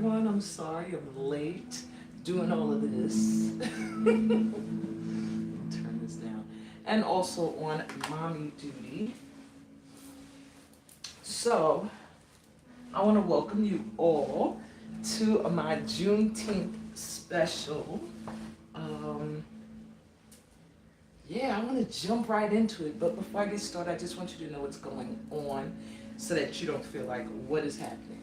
everyone. I'm sorry I'm late doing all of this. Turn this down. And also on mommy duty. So, I want to welcome you all to my Juneteenth special. Um, yeah, I want to jump right into it. But before I get started, I just want you to know what's going on so that you don't feel like what is happening.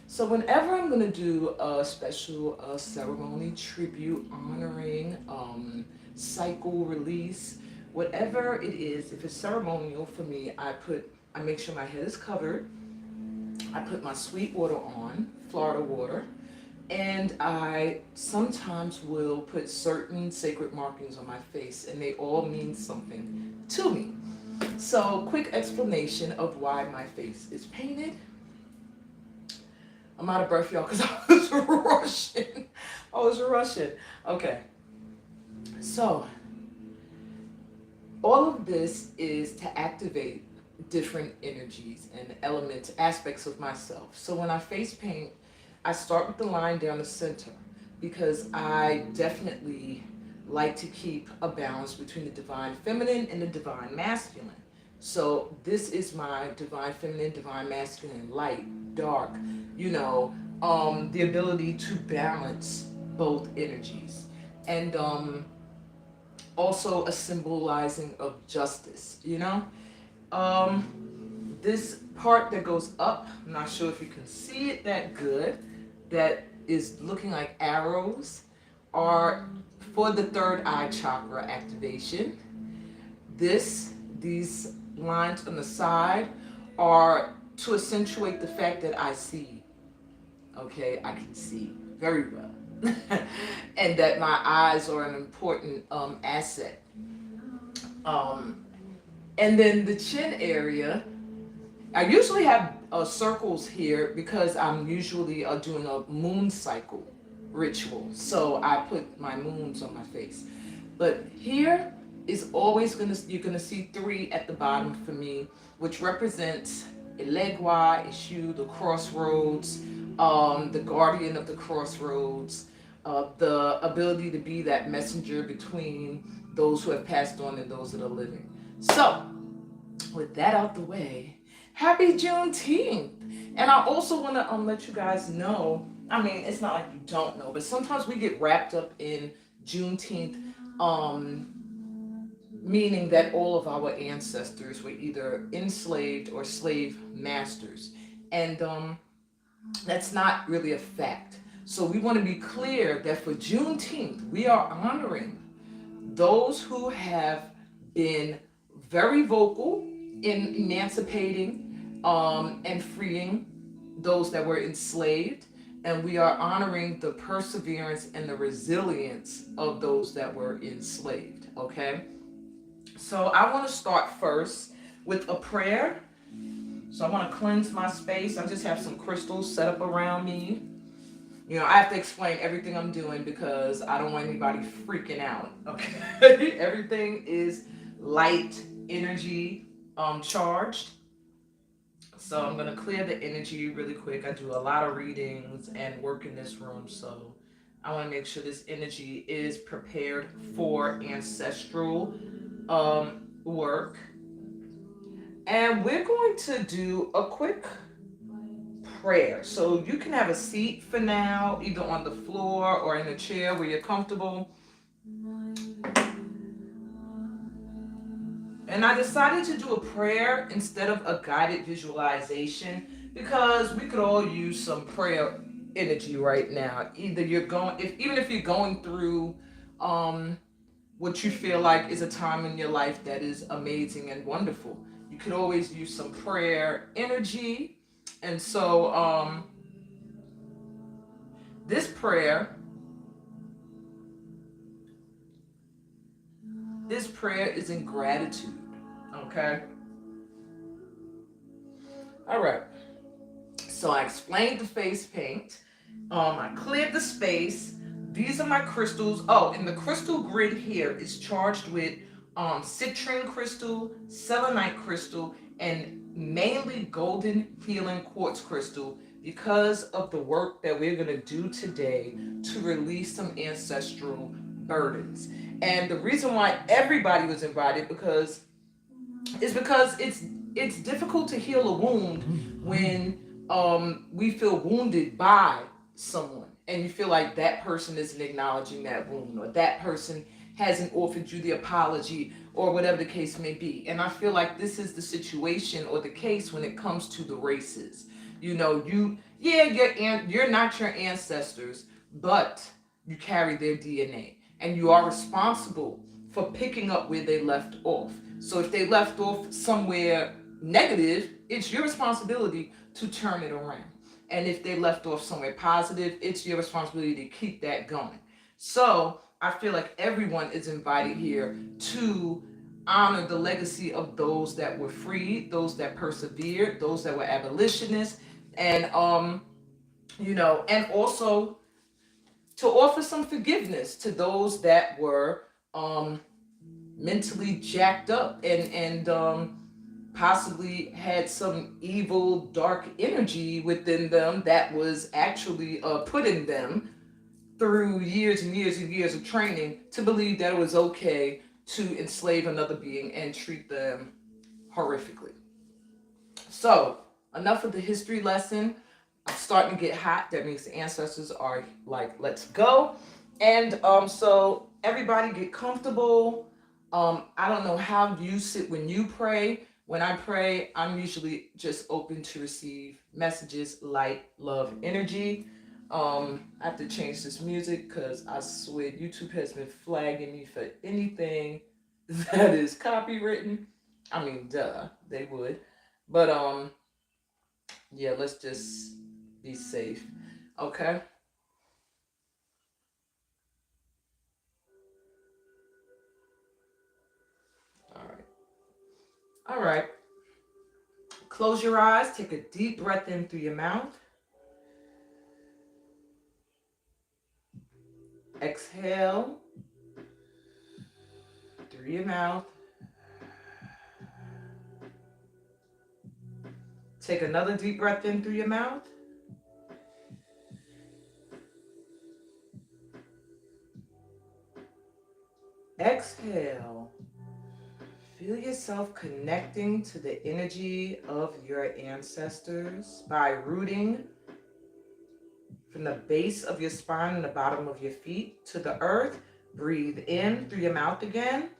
So whenever I'm going to do a special ceremony, tribute, honoring, cycle, release, whatever it is, if it's ceremonial for me, I make sure my head is covered. I put my sweet water on, Florida water, and I sometimes will put certain sacred markings on my face, and they all mean something to me. So, quick explanation of why my face is painted. I'm out of breath, y'all, because I was rushing. Okay. So, all of this is to activate different energies and elements, aspects of myself. So, when I face paint, I start with the line down the center because I definitely like to keep a balance between the divine feminine and the divine masculine. So this is my divine feminine, divine masculine, light, dark, the ability to balance both energies. And also a symbolizing of justice. This part that goes up, I'm not sure if you can see it that good, that is looking like arrows, are for the third eye chakra activation. These lines on the side are to accentuate the fact that I see. Okay, I can see very well. And that my eyes are an important asset. And then the chin area, I usually have circles here because I'm usually doing a moon cycle ritual. So I put my moons on my face. But here is always you're gonna see 3 at the bottom for me, which represents Elegua, Ishu, the crossroads, the guardian of the crossroads, the ability to be that messenger between those who have passed on and those that are living. So, with that out the way, happy Juneteenth! And I also want to let you guys know, I mean, it's not like you don't know, but sometimes we get wrapped up in Juneteenth, meaning that all of our ancestors were either enslaved or slave masters. And that's not really a fact. So we want to be clear that for Juneteenth, we are honoring those who have been very vocal in emancipating and freeing those that were enslaved. And we are honoring the perseverance and the resilience of those that were enslaved, okay? So I want to start first with a prayer. So I want to cleanse my space. I just have some crystals set up around me. I have to explain everything I'm doing because I don't want anybody freaking out, okay? Everything is light energy charged. So I'm going to clear the energy really quick. I do a lot of readings and work in this room, so I want to make sure this energy is prepared for ancestral work. And we're going to do a quick prayer. So you can have a seat for now, either on the floor or in a chair where you're comfortable. And I decided to do a prayer instead of a guided visualization because we could all use some prayer energy right now. Even if you're going through what you feel like is a time in your life that is amazing and wonderful, you could always use some prayer energy. And so this prayer is in gratitude, okay? All right. So I explained the face paint. I cleared the space. These are my crystals. Oh, and the crystal grid here is charged with citrine crystal, selenite crystal, and mainly golden healing quartz crystal because of the work that we're going to do today to release some ancestral burdens. And the reason why everybody was invited because it's difficult to heal a wound when we feel wounded by someone, and you feel like that person isn't acknowledging that wound, or that person hasn't offered you the apology, or whatever the case may be. And I feel like this is the situation or the case when it comes to the races. You know, you're not your ancestors, but you carry their DNA, and you are responsible for picking up where they left off. So if they left off somewhere negative, it's your responsibility to turn it around. And if they left off somewhere positive, it's your responsibility to keep that going. So I feel like everyone is invited here to honor the legacy of those that were freed, those that persevered, those that were abolitionists, and and also to offer some forgiveness to those that were mentally jacked up and possibly had some evil, dark energy within them that was actually putting them through years and years and years of training to believe that it was okay to enslave another being and treat them horrifically. So, enough of the history lesson. I'm starting to get hot. That means the ancestors are like, let's go. And so everybody get comfortable. I don't know how you sit when you pray. When I pray, I'm usually just open to receive messages, light, love, energy. I have to change this music because I swear YouTube has been flagging me for anything that is copywritten. I mean, duh, they would. But yeah, let's just be safe. Okay? All right. All right. Close your eyes. Take a deep breath in through your mouth. Exhale through your mouth. Take another deep breath in through your mouth. Exhale. Feel yourself connecting to the energy of your ancestors by rooting from the base of your spine and the bottom of your feet to the earth. Breathe in through your mouth again.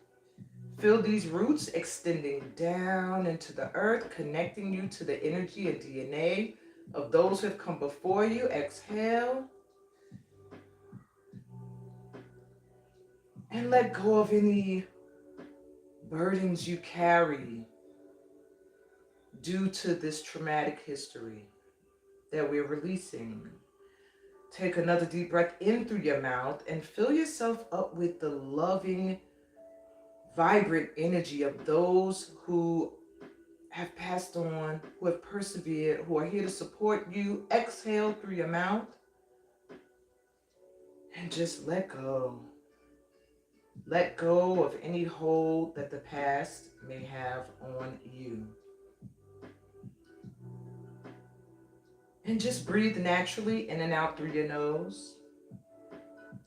Feel these roots extending down into the earth, connecting you to the energy and DNA of those who have come before you. Exhale. And let go of any burdens you carry due to this traumatic history that we're releasing. Take another deep breath in through your mouth and fill yourself up with the loving, vibrant energy of those who have passed on, who have persevered, who are here to support you. Exhale through your mouth and just let go. Let go of any hold that the past may have on you. And just breathe naturally in and out through your nose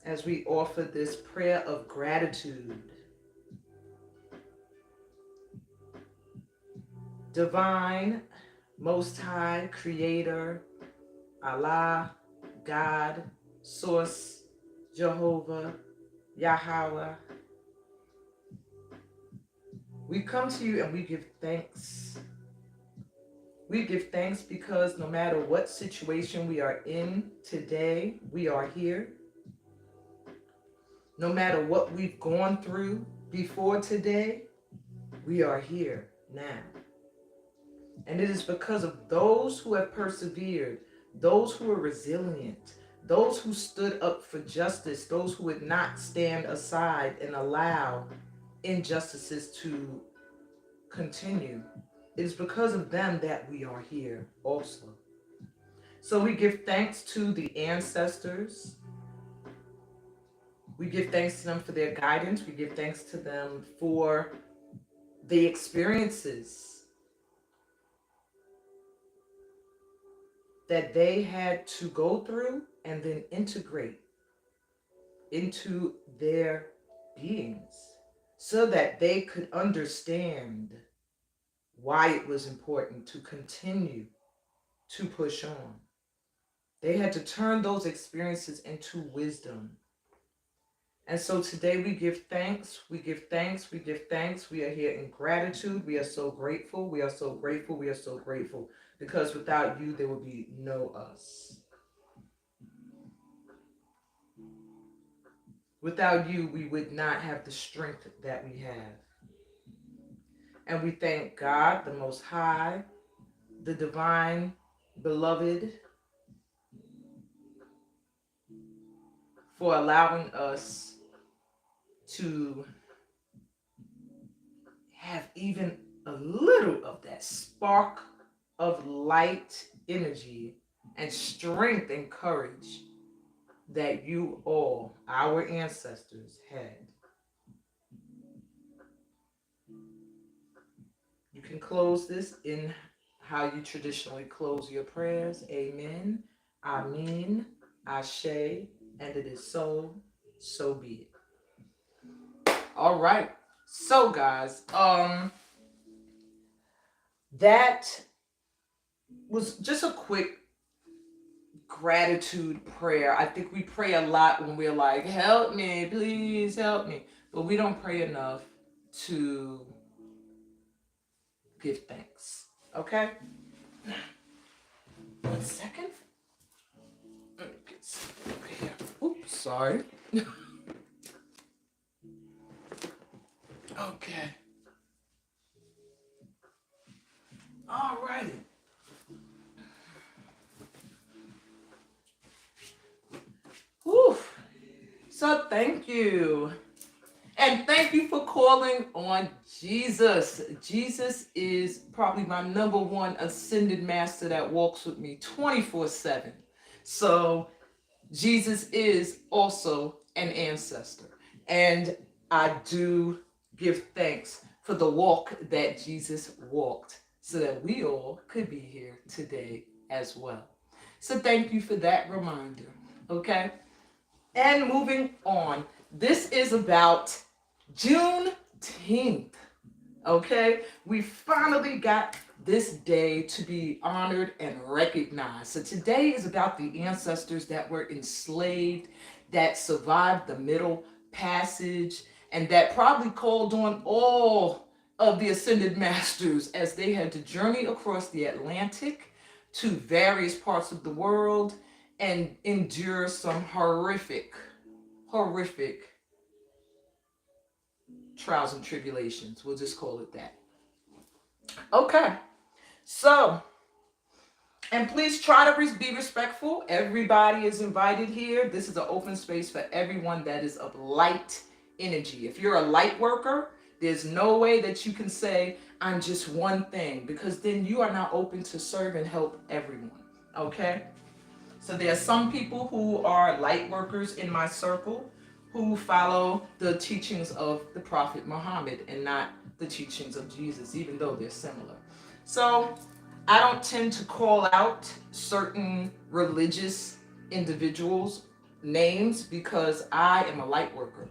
as we offer this prayer of gratitude. Divine, Most High, Creator, Allah, God, Source, Jehovah, Yahweh, we come to you and we give thanks. We give thanks because no matter what situation we are in today, we are here. No matter what we've gone through before today, we are here now. And it is because of those who have persevered, those who are resilient, those who stood up for justice, those who would not stand aside and allow injustices to continue. It is because of them that we are here also. So we give thanks to the ancestors. We give thanks to them for their guidance. We give thanks to them for the experiences that they had to go through and then integrate into their beings so that they could understand why it was important to continue to push on. They had to turn those experiences into wisdom. And so today we give thanks, we give thanks, we give thanks. We are here in gratitude. We are so grateful. We are so grateful. We are so grateful. Because without you, there would be no us. Without you, we would not have the strength that we have. And we thank God, the Most High, the Divine Beloved, for allowing us to have even a little of that spark of light energy and strength and courage that you all, our ancestors, had. You can close this in how you traditionally close your prayers. Amen, Amen, Ashe, and it is so, so be it. All right. So guys, that was just a quick gratitude prayer. I think we pray a lot when we're like, help me, please help me. But we don't pray enough to give thanks. Okay? 1 second. Let me get some over here. Oops, sorry. Okay. All righty. Whew. So thank you. And thank you for calling on Jesus. Jesus is probably my number one ascended master that walks with me 24/7. So Jesus is also an ancestor. And I do give thanks for the walk that Jesus walked so that we all could be here today as well. So thank you for that reminder. Okay? And moving on, this is about Juneteenth. Okay? We finally got this day to be honored and recognized. So today is about the ancestors that were enslaved, that survived the Middle Passage, and that probably called on all of the ascended masters as they had to journey across the Atlantic to various parts of the world and endure some horrific trials and tribulations. We'll just call it that. Okay. So, and please try to be respectful. Everybody is invited here. This is an open space for everyone that is of light energy. If you're a light worker, there's no way that you can say, I'm just one thing, because then you are not open to serve and help everyone. Okay? So there are some people who are light workers in my circle who follow the teachings of the Prophet Muhammad and not the teachings of Jesus, even though they're similar. So I don't tend to call out certain religious individuals' names because I am a light worker.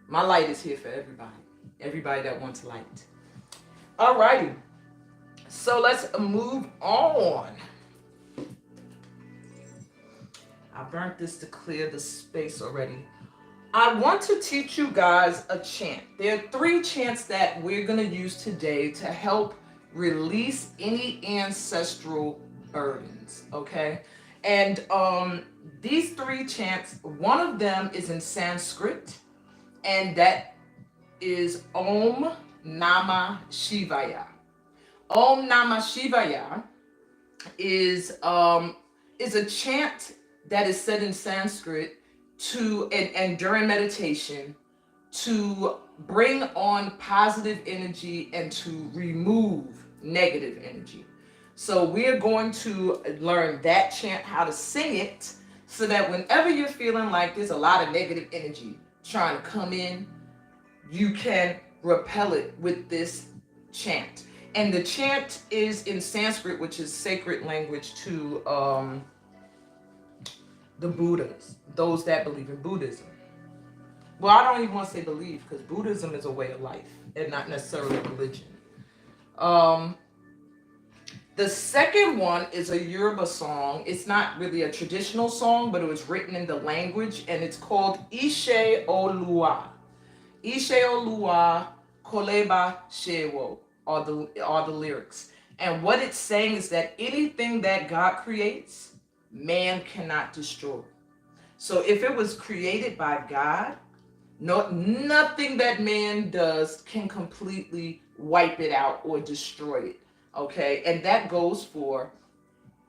My light is here for everybody that wants light. Alrighty, so let's move on. I burnt this to clear the space already. I want to teach you guys a chant. There are 3 chants that we're going to use today to help release any ancestral burdens, okay? And these 3 chants, one of them is in Sanskrit, and that is Om Namah Shivaya. Om Namah Shivaya is a chant that is said in Sanskrit to and during meditation to bring on positive energy and to remove negative energy. So we're going to learn that chant, how to sing it, so that whenever you're feeling like there's a lot of negative energy trying to come in, you can repel it with this chant. And the chant is in Sanskrit, which is sacred language to the Buddhas, those that believe in Buddhism. Well, I don't even want to say believe, because Buddhism is a way of life and not necessarily a religion. The second one is a Yoruba song. It's not really a traditional song, but it was written in the language, and it's called Ishe Oluwa. Ishe Oluwa Koleba Shewo are the lyrics. And what it's saying is that anything that God creates, man cannot destroy. So if it was created by God, nothing that man does can completely wipe it out or destroy it. Okay, and that goes for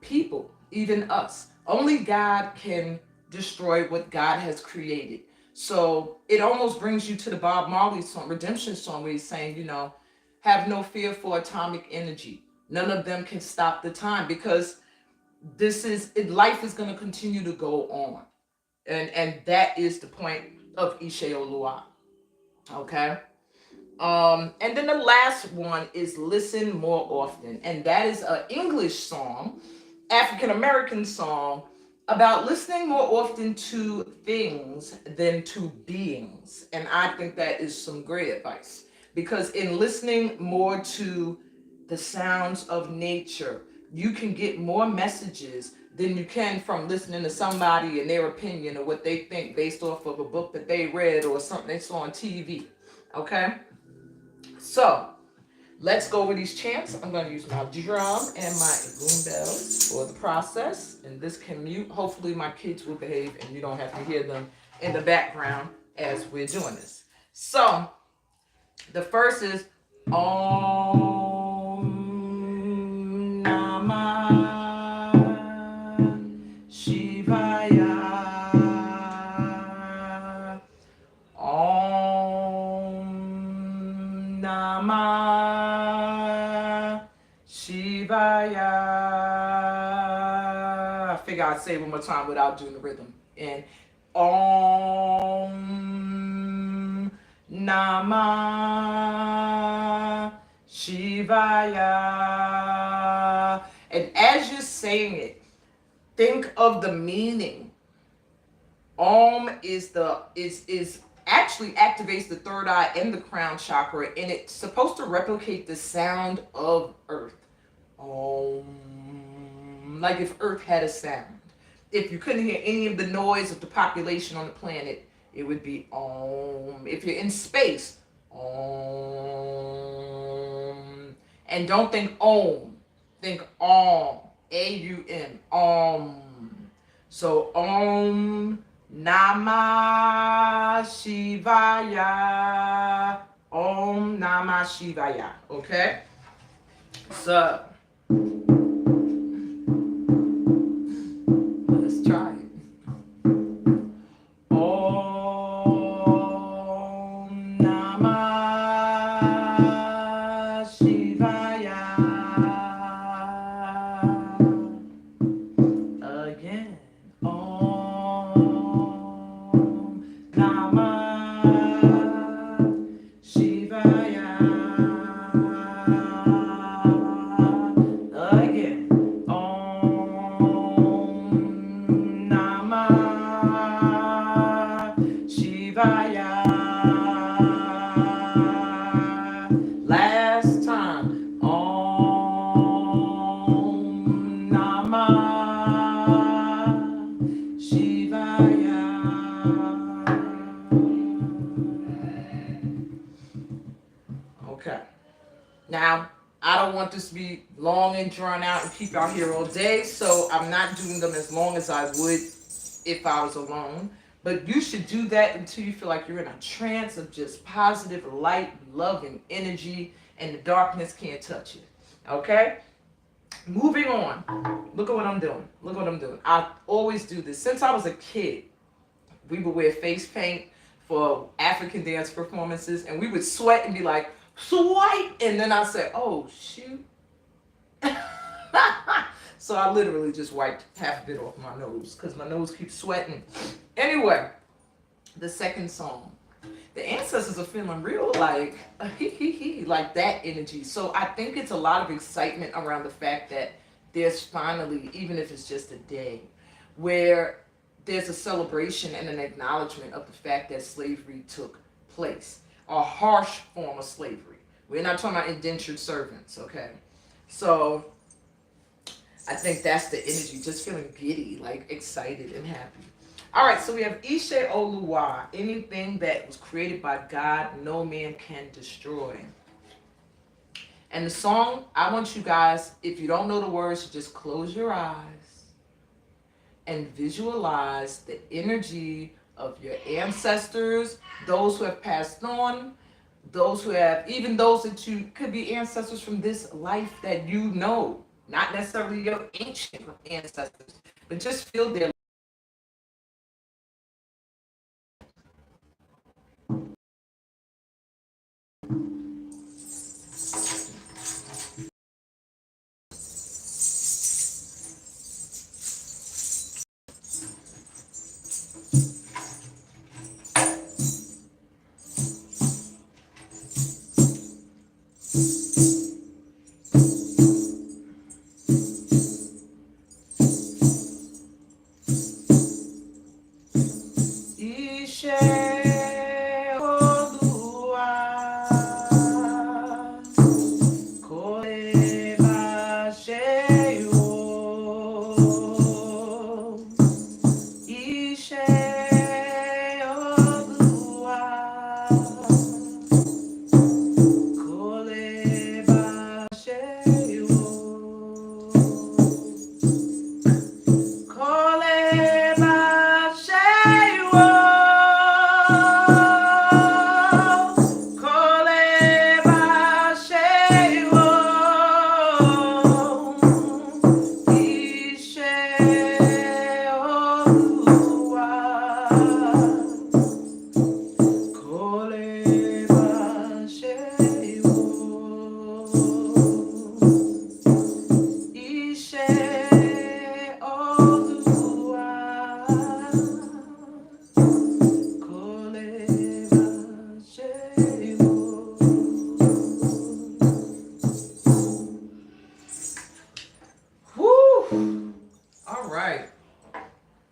people, even us. Only God can destroy what God has created. So it almost brings you to the Bob Marley song, Redemption song, where he's saying, you know, have no fear for atomic energy. None of them can stop the time, because life is going to continue to go on. And that is the point of Ishe Oluwa. Okay. And then the last one is Listen More Often. And that is an English song, African American song, about listening more often to things than to beings. And I think that is some great advice, because in listening more to the sounds of nature, you can get more messages than you can from listening to somebody and their opinion or what they think based off of a book that they read or something they saw on TV. Okay? So, let's go over these chants. I'm going to use my drum and my boom bells for the process. And this can mute. Hopefully my kids will behave and you don't have to hear them in the background as we're doing this. So, the first is Om Namah Shivaya. Om Namah Shivaya. I figure I'd say it one more time without doing the rhythm. And Om Namah Shivaya. And as you're saying it, think of the meaning. Om is actually activates the third eye and the crown chakra, and it's supposed to replicate the sound of earth. Om, like if earth had a sound. If you couldn't hear any of the noise of the population on the planet, it would be Om. If you're in space, Om. And don't think Om, think Om, A-U-M, Om. So Om Namah Shivaya. Om Namah Shivaya. Okay? So, let's try it. Om Namah Shivaya. Again. Last time. Om Namah Shivaya. Okay. Now, I don't want this to be long and drawn out and keep out here all day, so I'm not doing them as long as I would if I was alone. But you should do that until you feel like you're in a trance of just positive light, love, and energy, and the darkness can't touch you. Okay? Moving on. Look at what I'm doing. Look what I'm doing. I always do this. Since I was a kid, we would wear face paint for African dance performances, and we would sweat and be like, sweat! And then I said, oh, shoot. So I literally just wiped half of it off my nose because my nose keeps sweating. Anyway, the second song. the ancestors are feeling real like like that energy. So I think it's a lot of excitement around the fact that there's finally, even if it's just a day, where there's a celebration and an acknowledgement of the fact that slavery took place, a harsh form of slavery. We're not talking about indentured servants, okay? So I think that's the energy, just feeling giddy, like excited and happy. All right, so we have Ishe Oluwa, anything that was created by God, no man can destroy. And the song, I want you guys, if you don't know the words, just close your eyes and visualize the energy of your ancestors, those who have passed on, those who have, even those that you could be ancestors from this life that you know, not necessarily your ancient ancestors, but just feel their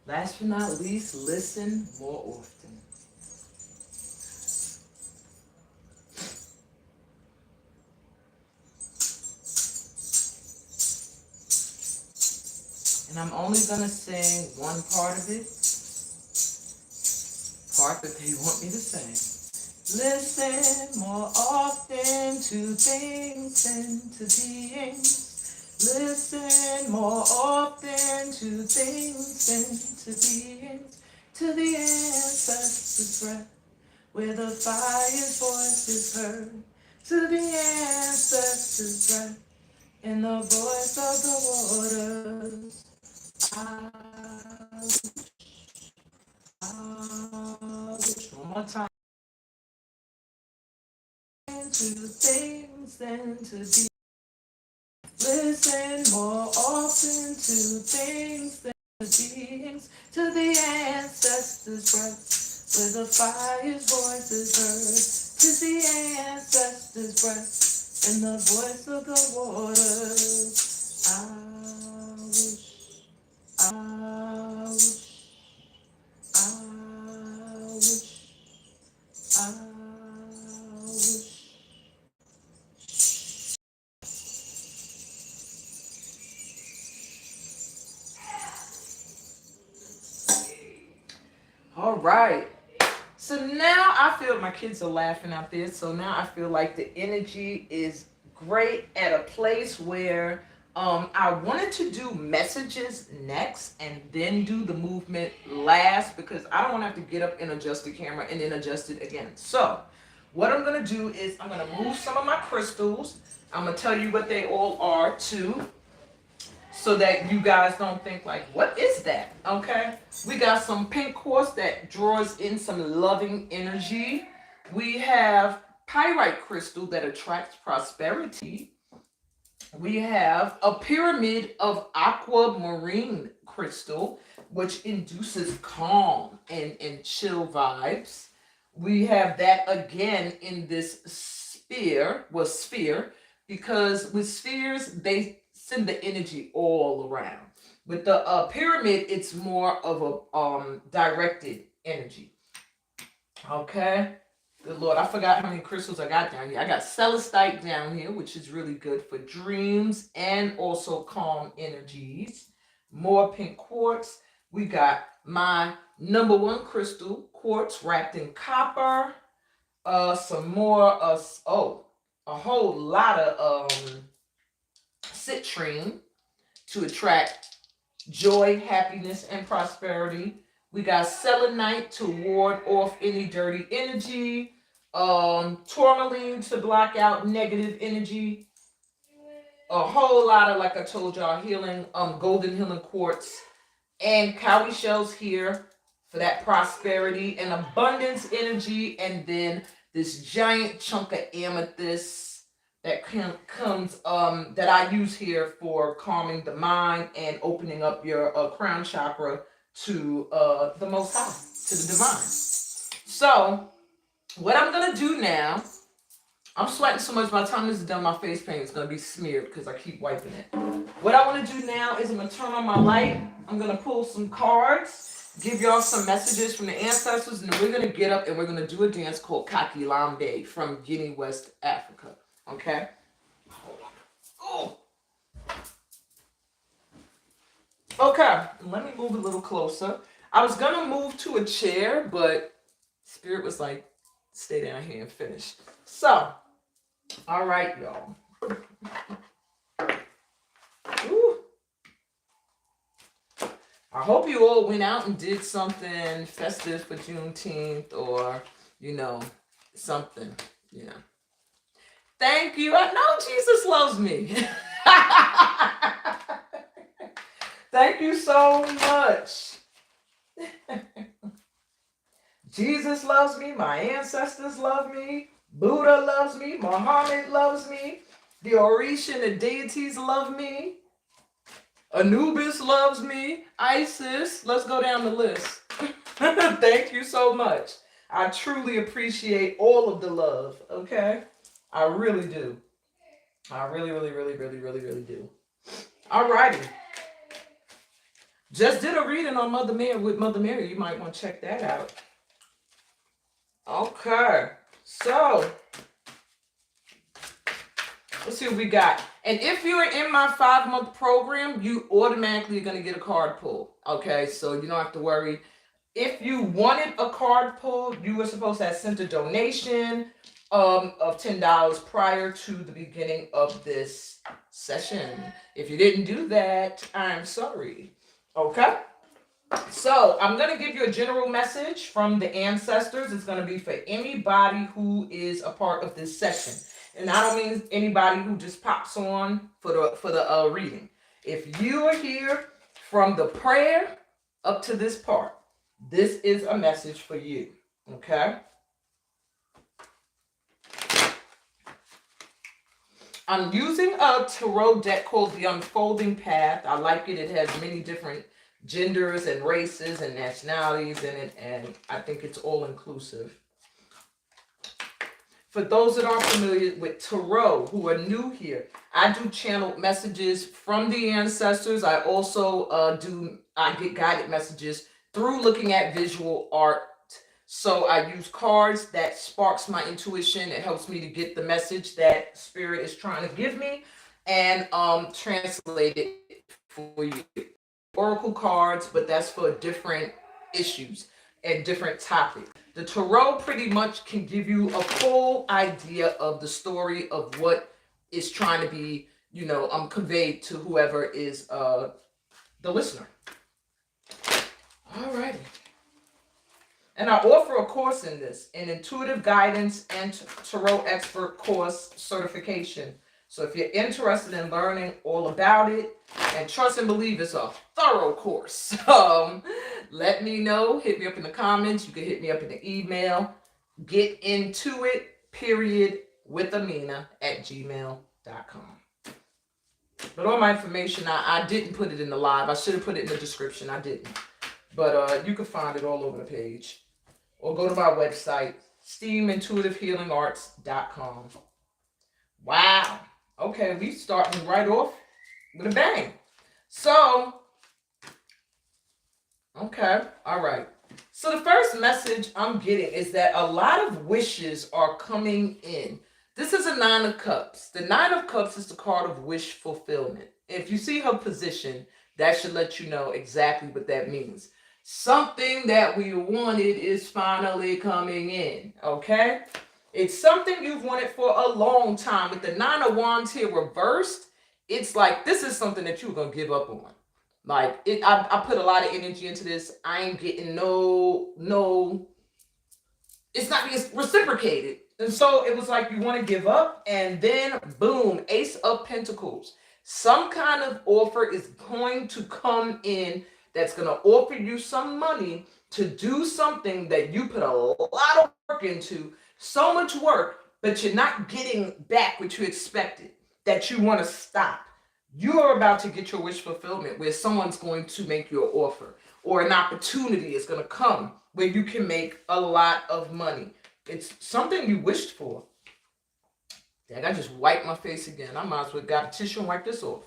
last but not least, listen more often. And I'm only going to sing one part of it, part that they want me to sing. Listen more often to things and to beings. Listen more often to things and to beings. To the ancestors' breath, where the fire's voice is heard. To the ancestors' breath, in the voice of the waters. I wish one more time. To things and to be. Listen more often to things than to beings. To the ancestors' breath, where the fire's voice is heard. To the ancestors' breath, and the voice of the waters. I wish, I wish, I wish, I wish. All right. So now I feel my kids are laughing out there. So now I feel like the energy is great at a place where I wanted to do messages next and then do the movement last because I don't want to have to get up and adjust the camera and then adjust it again. So what I'm going to do is I'm going to move some of my crystals. I'm going to tell you what they all are too, so that you guys don't think like, what is that? Okay, we got some pink quartz that draws in some loving energy. We have pyrite crystal that attracts prosperity. We have a pyramid of aquamarine crystal, which induces calm and chill vibes. We have that again in this sphere, because with spheres, they send the energy all around. With the pyramid, it's more of a directed energy. Okay. Good Lord, I forgot how many crystals I got down here. I got celestite down here, which is really good for dreams and also calm energies. More pink quartz. We got my number one crystal, quartz wrapped in copper. Some more, a whole lot of citrine to attract joy, happiness, and prosperity. We got selenite to ward off any dirty energy. Tourmaline to block out negative energy. A whole lot of, like I told y'all, healing, golden healing quartz, and cowrie shells here for that prosperity and abundance energy, and then this giant chunk of amethyst that comes that I use here for calming the mind and opening up your crown chakra to the Most High, to the divine. So what I'm gonna do now, I'm sweating so much, by the time this is done, my face paint is gonna be smeared because I keep wiping it. What I want to do now is I'm gonna turn on my light. I'm gonna pull some cards, give y'all some messages from the ancestors, and then we're gonna get up and we're gonna do a dance called Kakilambe from Guinea, West Africa. Okay? Oh. Okay, let me move a little closer. I was gonna move to a chair, but Spirit was like, stay down here and finish. So, all right, y'all. Ooh. I hope you all went out and did something festive for Juneteenth, or, something, Thank you. I know Jesus loves me. Thank you so much. Jesus loves me. My ancestors love me. Buddha loves me. Muhammad loves me. The Orisha and the deities love me. Anubis loves me. Isis. Let's go down the list. Thank you so much. I truly appreciate all of the love. Okay? I really do. I really, really, really, really, really, really do. All righty. Just did a reading on Mother Mary with Mother Mary. You might want to check that out. Okay. So, let's see what we got. And if you're in my 5-month program, you automatically are going to get a card pull. Okay? So, you don't have to worry. If you wanted a card pull, you were supposed to have sent a donation of $10 prior to the beginning of this session. If you didn't do that, I'm sorry. Okay? So, I'm going to give you a general message from the ancestors. It's going to be for anybody who is a part of this session. And I don't mean anybody who just pops on for the reading. If you are here from the prayer up to this part, this is a message for you. Okay? I'm using a tarot deck called The Unfolding Path. I like it. It has many different genders and races and nationalities in it, and I think it's all inclusive. For those that aren't familiar with tarot, who are new here, I do channel messages from the ancestors. I also I get guided messages through looking at visual art. So I use cards that sparks my intuition. It helps me to get the message that Spirit is trying to give me and translate it for you. Oracle cards, but that's for different issues and different topics. The tarot pretty much can give you a full idea of the story of what is trying to be, conveyed to whoever is the listener. All righty. And I offer a course in this, an intuitive guidance and tarot expert course certification. So if you're interested in learning all about it, and trust and believe it's a thorough course, let me know. Hit me up in the comments. You can hit me up in the email. Get into it, @gmail.com. But all my information, I didn't put it in the live. I should have put it in the description. I didn't. But you can find it all over the page. or go to my website, steamintuitivehealingarts.com. Wow. Okay, we starting right off with a bang. So, okay, all right. So the first message I'm getting is that a lot of wishes are coming in. This is a Nine of Cups. The Nine of Cups is the card of wish fulfillment. If you see her position, that should let you know exactly what that means. Something that we wanted is finally coming in, okay? It's something you've wanted for a long time. With the Nine of Wands here reversed, it's like this is something that you're going to give up on. Like, I put a lot of energy into this. I ain't getting no, it's not being reciprocated. And so it was like you want to give up, and then boom, Ace of Pentacles. Some kind of offer is going to come in that's going to offer you some money to do something that you put a lot of work into, so much work, but you're not getting back what you expected, that you want to stop. You're about to get your wish fulfillment where someone's going to make you an offer, or an opportunity is going to come where you can make a lot of money. It's something you wished for. Dang, I just wiped my face again. I might as well got a tissue and wipe this off.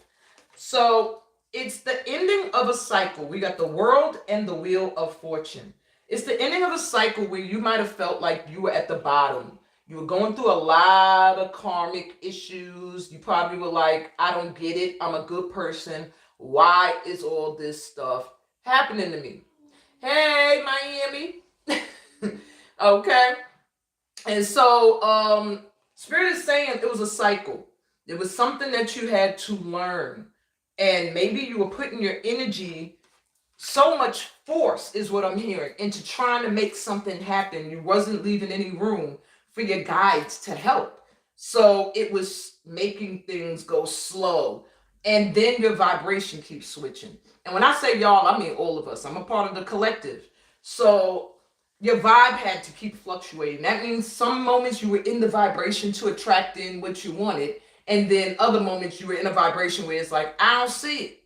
So it's the ending of a cycle. We got the World and the Wheel of Fortune. It's the ending of a cycle where you might have felt like you were at the bottom. You were going through a lot of karmic issues. You probably were like, I don't get it. I'm a good person. Why is all this stuff happening to me? Hey, Miami. Okay. And so Spirit is saying it was a cycle. It was something that you had to learn. And maybe you were putting your energy, so much force is what I'm hearing, into trying to make something happen. You wasn't leaving any room for your guides to help. So it was making things go slow. And then your vibration keeps switching. And when I say y'all, I mean all of us. I'm a part of the collective. So your vibe had to keep fluctuating. That means some moments you were in the vibration to attract in what you wanted. And then other moments you were in a vibration where it's like, I don't see it.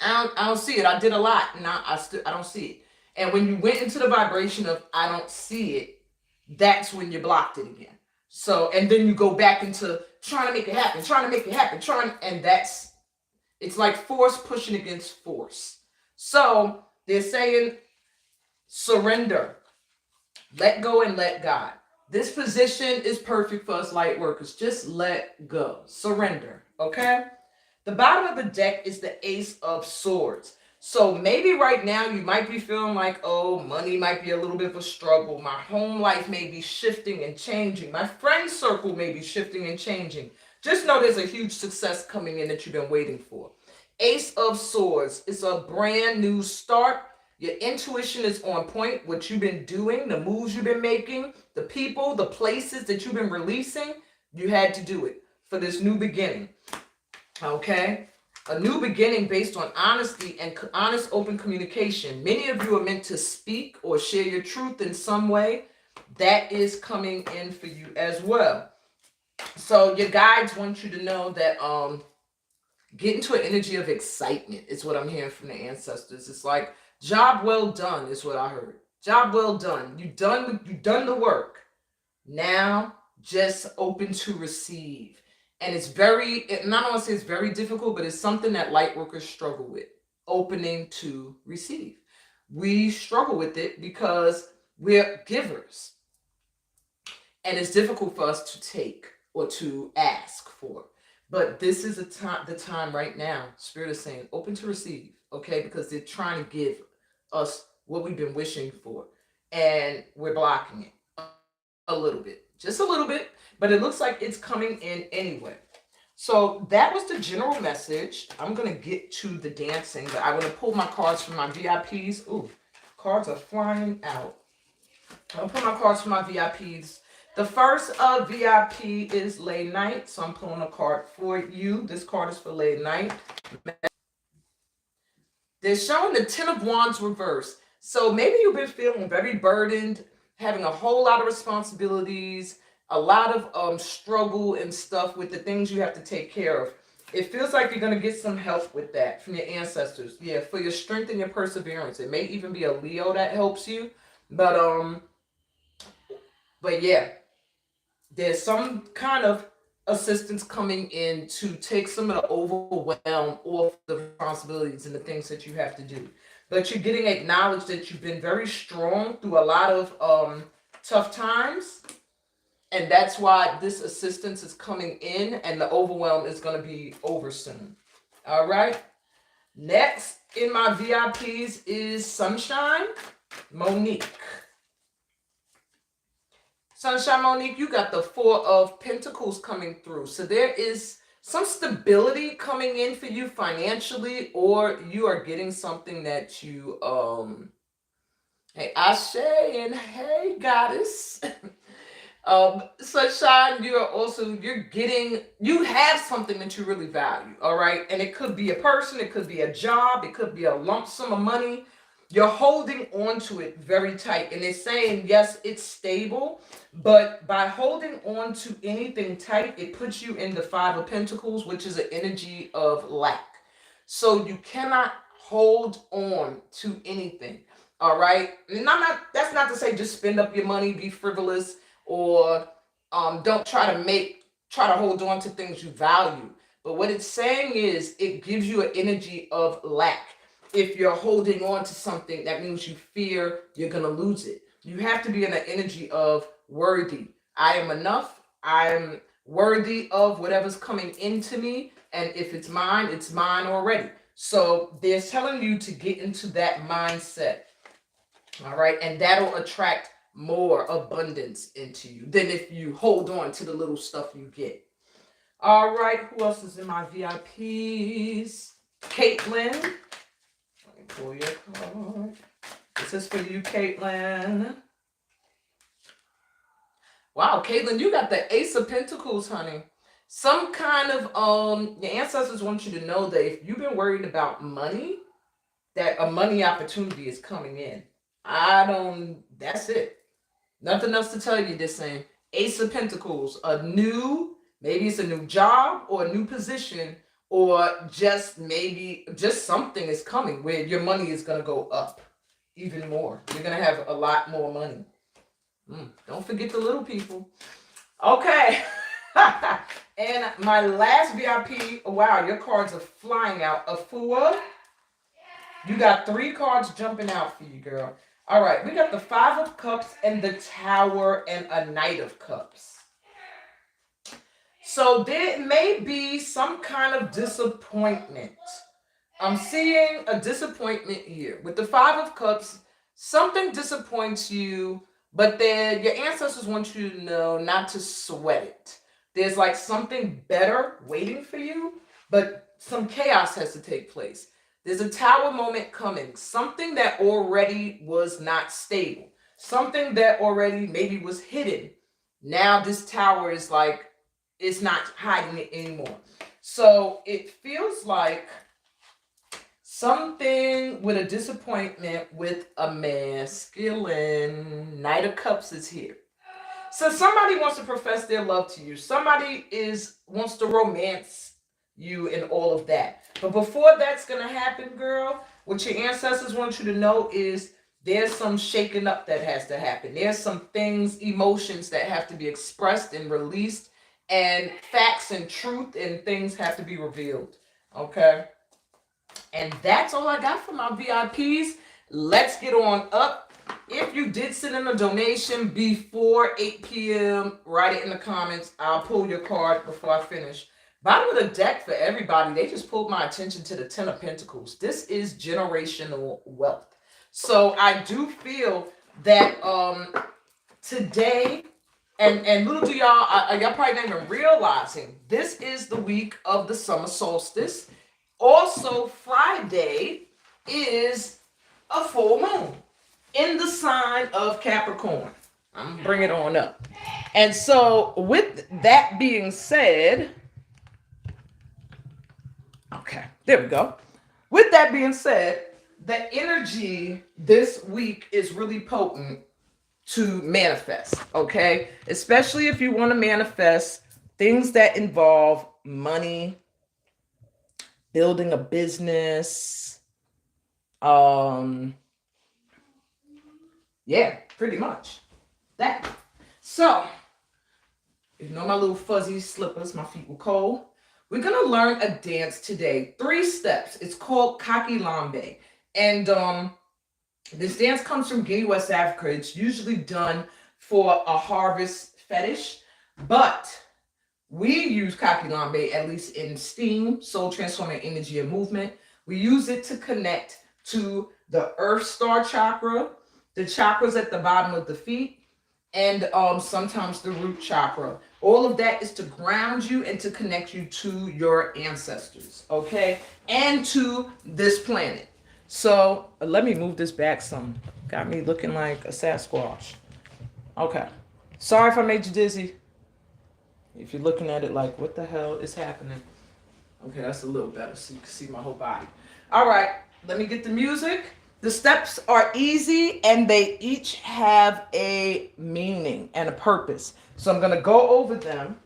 I don't see it. I did a lot and I don't see it. And when you went into the vibration of I don't see it, that's when you blocked it again. So, and then you go back into trying to make it happen, and it's like force pushing against force. So they're saying surrender, let go and let God. This position is perfect for us light workers. Just let go, surrender, okay? The bottom of the deck is the Ace of Swords. So maybe right now you might be feeling like, oh, money might be a little bit of a struggle. My home life may be shifting and changing. My friend circle may be shifting and changing. Just know there's a huge success coming in that you've been waiting for. Ace of Swords is a brand new start. Your intuition is on point. What you've been doing, the moves you've been making, the people, the places that you've been releasing, you had to do it for this new beginning. Okay? A new beginning based on honesty and honest, open communication. Many of you are meant to speak or share your truth in some way. That is coming in for you as well. So your guides want you to know that get into an energy of excitement is what I'm hearing from the ancestors. It's like, job well done is what I heard. Job well done. You've done the work. Now just open to receive. And it's very, and I don't want to say it's very difficult, but it's something that light workers struggle with, opening to receive. We struggle with it because we're givers. And it's difficult for us to take or to ask for. But this is the time right now, Spirit is saying, open to receive, okay? Because they're trying to give us what we've been wishing for. And we're blocking it a little bit, just a little bit. But it looks like it's coming in anyway. So that was the general message. I'm going to get to the dancing, but I'm going to pull my cards from my VIPs. Ooh, cards are flying out. I'll pull my cards from my VIPs. The first VIP is Lay Night, so I'm pulling a card for you. This card is for Lay Night. They're showing the Ten of Wands reverse. So maybe you've been feeling very burdened, having a whole lot of responsibilities, a lot of struggle and stuff with the things you have to take care of. It feels like you're going to get some help with that from your ancestors. Yeah, for your strength and your perseverance. It may even be a Leo that helps you. But But yeah, there's some kind of assistance coming in to take some of the overwhelm off the responsibilities and the things that you have to do. But you're getting acknowledged that you've been very strong through a lot of tough times. And that's why this assistance is coming in and the overwhelm is going to be over soon. All right. Next in my VIPs is Sunshine Monique. Sunshine Monique, you got the Four of Pentacles coming through. So there is some stability coming in for you financially, or you are getting something that you, hey, Ashe and hey, Goddess. Sunshine, you have something that you really value, all right? And it could be a person, it could be a job, it could be a lump sum of money. You're holding on to it very tight. And it's saying, yes, it's stable, but by holding on to anything tight, it puts you in the Five of Pentacles, which is an energy of lack. So you cannot hold on to anything, all right? And that's not to say just spend up your money, be frivolous, or don't try to hold on to things you value. But what it's saying is it gives you an energy of lack. If you're holding on to something, that means you fear you're going to lose it. You have to be in an energy of worthy. I am enough. I'm worthy of whatever's coming into me. And if it's mine already. So they're telling you to get into that mindset. All right. And that'll attract more abundance into you than if you hold on to the little stuff you get. All right. Who else is in my VIPs? Caitlin. Pull your card. This is for you, Caitlin. Wow, Caitlin, you got the Ace of Pentacles, honey. Some kind of your ancestors want you to know that if you've been worried about money, that a money opportunity is coming in. That's it. Nothing else to tell you. This saying Ace of Pentacles, maybe it's a new job or a new position. Or just something is coming where your money is going to go up even more. You're going to have a lot more money. Don't forget the little people. Okay. And my last VIP. Wow, your cards are flying out. Afua. You got 3 cards jumping out for you, girl. All right. We got the Five of Cups and the Tower and a Knight of Cups. So there may be some kind of disappointment. I'm seeing a disappointment here. With the Five of Cups, something disappoints you, but then your ancestors want you to know not to sweat it. There's like something better waiting for you, but some chaos has to take place. There's a Tower moment coming. Something that already was not stable. Something that already maybe was hidden. Now this Tower is like, it's not hiding it anymore. So it feels like something with a disappointment with a masculine. Knight of Cups is here. So somebody wants to profess their love to you. Somebody wants to romance you and all of that. But before that's going to happen, girl, what your ancestors want you to know is there's some shaking up that has to happen. There's some things, emotions that have to be expressed and released. And facts and truth and things have to be revealed. Okay? And that's all I got for my VIPs. Let's get on up. If you did send in a donation before 8 p.m., write it in the comments. I'll pull your card before I finish. Bottom of the deck for everybody, they just pulled my attention to the Ten of Pentacles. This is generational wealth. So I do feel that today... And little do y'all probably not even realizing, this is the week of the summer solstice. Also, Friday is a full moon in the sign of Capricorn. I'm going to bring it on up. And so with that being said, okay, there we go. With that being said, the energy this week is really potent to manifest, okay? Especially if you want to manifest things that involve money, building a business, yeah, pretty much that. So, you know my little fuzzy slippers, my feet were cold. We're going to learn a dance today. 3 steps. It's called Kakilambe. And this dance comes from Guinea, West Africa. It's usually done for a harvest fetish, but we use Kakilambe, at least in STEAM, soul transforming energy and movement. We use it to connect to the Earth Star chakra, the chakras at the bottom of the feet, and sometimes the root chakra. All of that is to ground you and to connect you to your ancestors, okay? And to this planet. So let me move this back some. Got me looking like a Sasquatch. Okay. Sorry if I made you dizzy. If you're looking at it like, what the hell is happening? Okay, that's a little better so you can see my whole body. All right, let me get the music. The steps are easy and they each have a meaning and a purpose. So I'm going to go over them.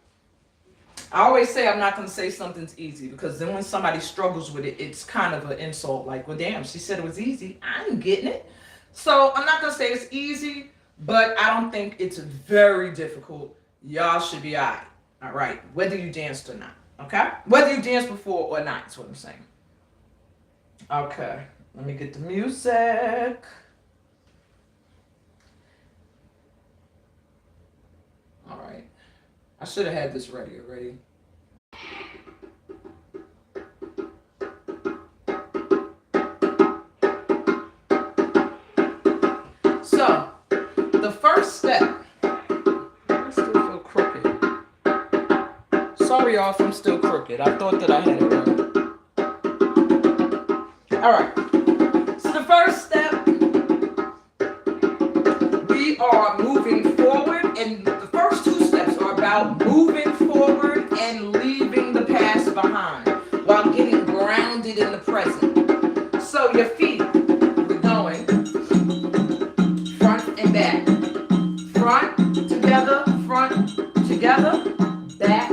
I always say I'm not going to say something's easy because then when somebody struggles with it, it's kind of an insult. Like, well, damn, she said it was easy. I ain't getting it. So I'm not going to say it's easy, but I don't think it's very difficult. Y'all should be all right. All right, whether you danced or not. Okay? Whether you danced before or not is what I'm saying. Okay. Let me get the music. All right. I should have had this ready already. So, the first step. I still feel crooked. Sorry, y'all, if I'm still crooked. I thought that I had it right. All right. The first step, we are moving forward, and the first 2 steps are about moving forward and leaving the past behind while getting grounded in the present. So your feet, we're going front and back. Front, together, back, back.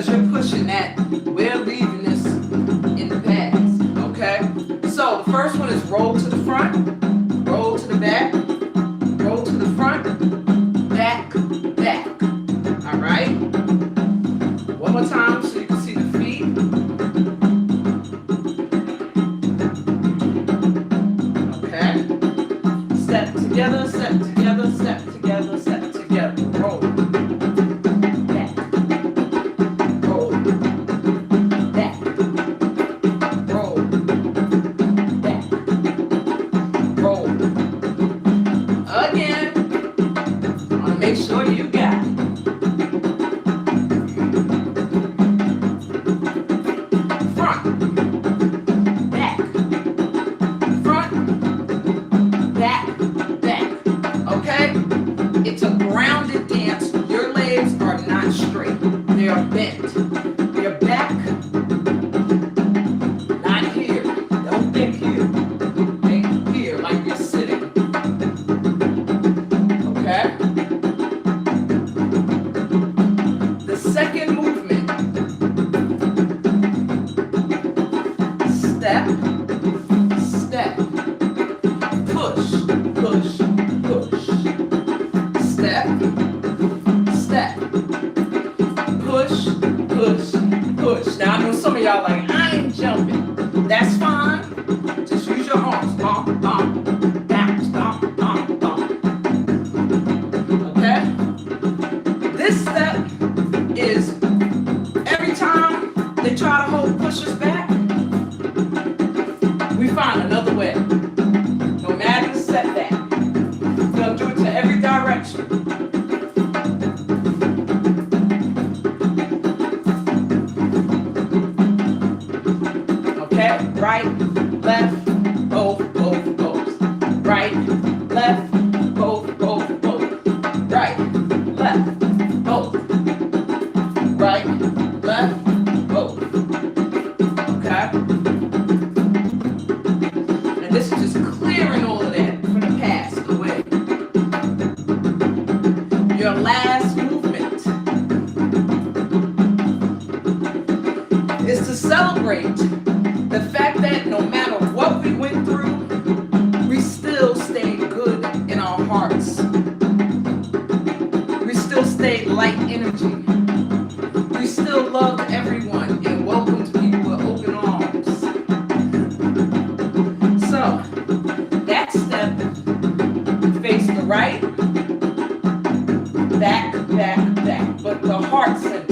You're pushing that, we're leaving this in the past, okay? So the first one is roll to the front, roll to the back, roll to the front, back, back. All right? One more time so you can see the feet. Okay? Step together, step together, step together, step together. Roll. Make sure you got it. Front, back, back. Okay? It's a grounded dance. Your legs are not straight. They are bent. Your back, not here. Don't think here. Think here like you're sitting. Okay? Second movement, step, step, push, push, push, step, step, push, push, push. Now I know some of y'all like, I ain't jumping. That's fine. Just use your arms. Bump, bump, bounce, bump, bump, bump. Okay? This step is every time they try to push us back, we find another way. No matter the setback, we'll do it to every direction. Okay, right, left, both. Right, left, both. Right, left, both. Right, left, both. Okay? And this is just clearing all of that from the past away. to celebrate the fact that no matter what we went through, we still stayed good in our hearts. We still stayed light energy. We still loved everyone and welcomed people with open arms. So, that step, face the right, back, back, back, but the heart center.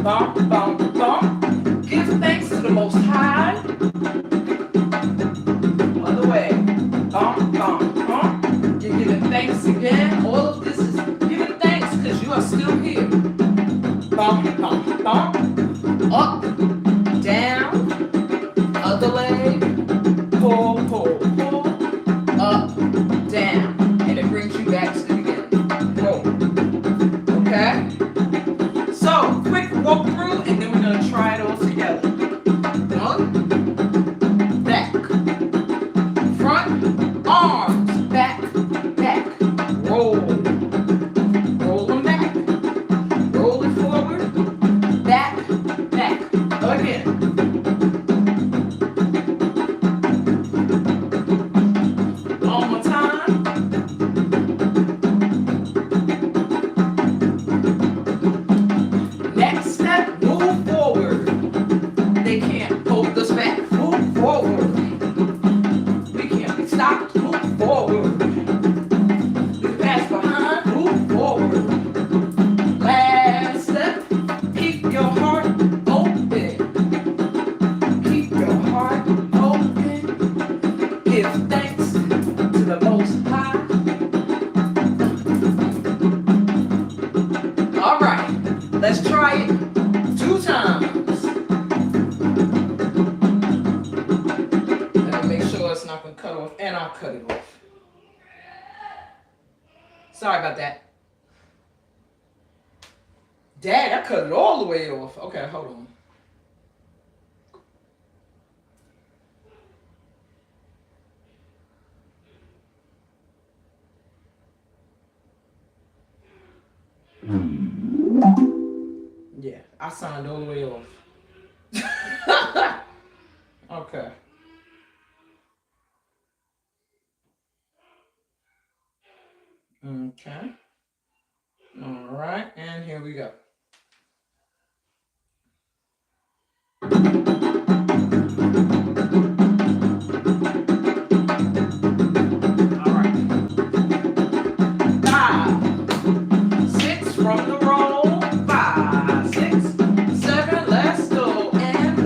Bump, bump, bump. Give thanks to the Most High. Other way. Bump, bump, bump. You're giving thanks again. All of this is giving thanks because you are still here. Bump, bump, bump. Up, down. Other leg. Pull, pull, pull. Up, down. And it brings you back to the beginning. Roll. Okay? So, quick walk through, and then we're going to try it all together. One, back, front, arms, back, back, roll, roll them back, roll it forward, back, back, again. One more time. Next step, move forward. They can't hold us back. Move forward. We can't be stopped. Move forward. We pass behind. Move forward. Last step, keep your heart open. Keep your heart open. Give thanks to the Most High. All right, let's try it 2 times. Let me make sure it's not going to cut off, and I'll cut it off. Sorry about that. Dad, I cut it all the way off. Okay, hold on. Yeah, I signed all the way off. Okay. Okay. All right, and here we go. All right. 5, 6 from the roll. 5, 6, 7. Let's go and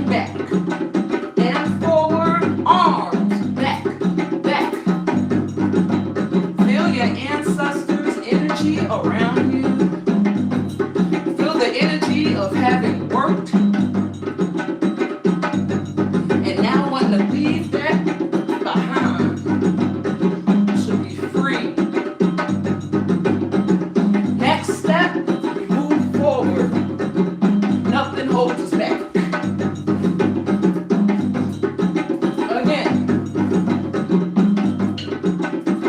back and forward. Arms back, back. Feel your ancestors' energy around you. Feel the energy of having worked. And now want to leave that behind. To be free. Next step, we move forward. Nothing holds us back. Again.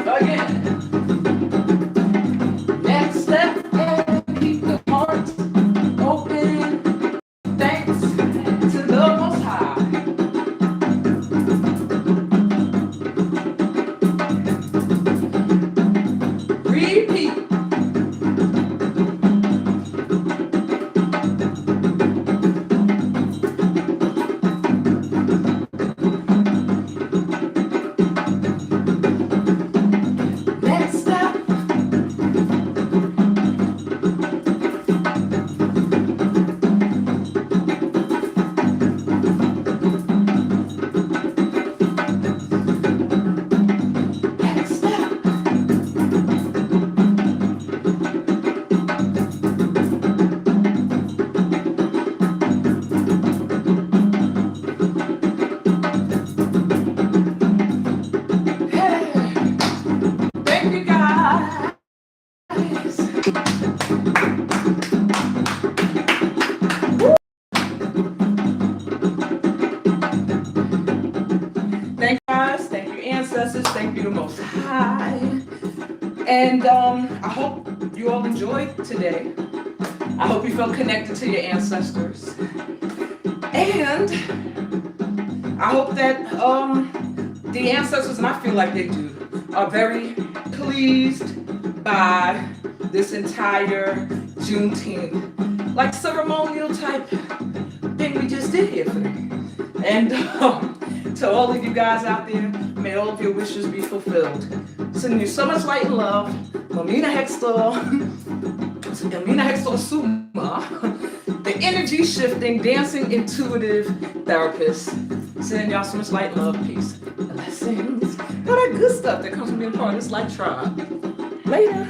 Again. Next step, and keep the heart open. Thanks to the Most High. Repeat. Next step. Next step. Hey, thank you guys. Thank you guys, thank you ancestors, thank you the Most High. And I hope you all enjoyed today. I hope you feel connected to your ancestors. And I hope that the ancestors, and I feel like they do, are very pleased by this entire Juneteenth, like ceremonial type thing we just did here for them. And to all of you guys out there, may all of your wishes be fulfilled. Sending you so much light and love. Mamina Hextall Suma, the energy shifting, dancing, intuitive therapist. Sending y'all so much light and love, peace, and blessings. All that good stuff that comes from being part of this light tribe. Later.